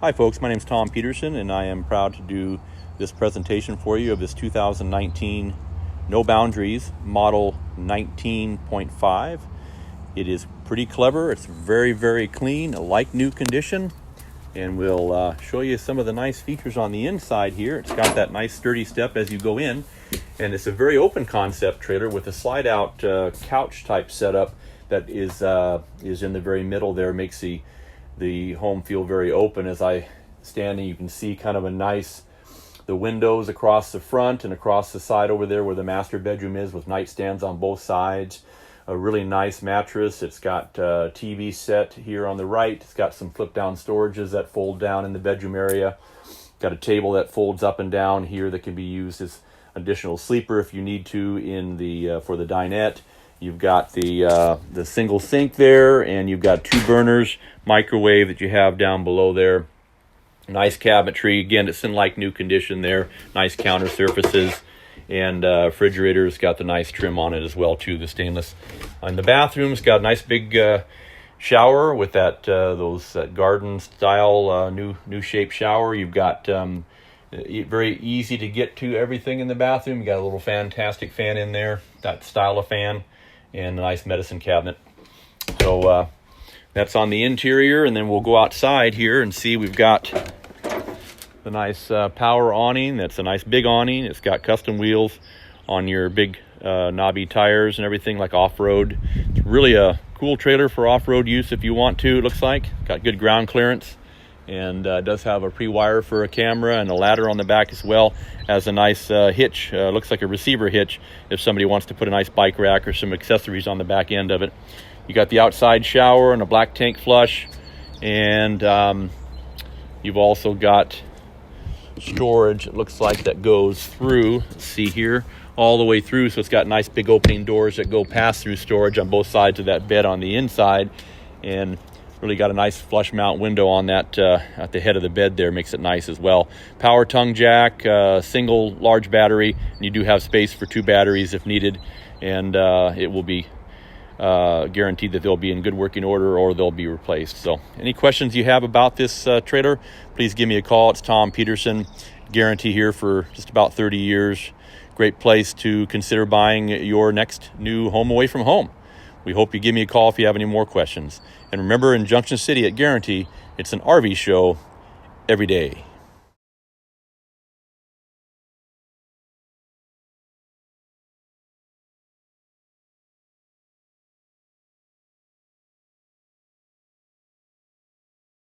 Hi folks, my name is Tom Peterson and I am proud to do this presentation for you of this 2019 No Boundaries model 19.5. It is pretty clever, it's very clean, like new condition, and we'll show you some of the nice features on the inside here. It's got that nice sturdy step as you go in, and it's a very open concept trailer with a slide out couch type setup that is in the very middle there. Makes the home feel very open. As I stand and you can see kind of the windows across the front and across the side over there where the master bedroom is, with nightstands on both sides. A really nice mattress. It's got a TV set here on the right. It's got some flip down storages that fold down in the bedroom area. Got a table that folds up and down here that can be used as additional sleeper if you need to in the for the dinette. You've got the single sink there, and you've got two burners, microwave that you have down below there. Nice cabinetry. Again, it's in like new condition there. Nice counter surfaces, and refrigerator's got the nice trim on it as well too, the stainless. In the bathroom's got a nice big shower with that garden style new shape shower. You've got very easy to get to everything in the bathroom. You got a little fantastic fan in there, that style of fan, and a nice medicine cabinet. So that's on the interior, and then we'll go outside here and see. We've got the nice power awning. That's a nice big awning. It's got custom wheels on your big knobby tires and everything, like off-road. It's really a cool trailer for off-road use if you want to. It looks like got good ground clearance, and does have a pre-wire for a camera and a ladder on the back as well. Has a nice hitch, looks like a receiver hitch if somebody wants to put a nice bike rack or some accessories on the back end of it. You got the outside shower and a black tank flush, and you've also got storage, it looks like, that goes through, let's see here, all the way through. So it's got nice big opening doors that go past through storage on both sides of that bed on the inside, and really got a nice flush mount window on that at the head of the bed there. Makes it nice as well. Power tongue jack, single large battery, and you do have space for two batteries if needed, and it will be guaranteed that they'll be in good working order or they'll be replaced. So any questions you have about this trailer, please give me a call. It's Tom Peterson. Guaranty here for just about 30 years. Great place to consider buying your next new home away from home. We hope you give me a call if you have any more questions. And remember, in Junction City at Guaranty, it's an RV show every day.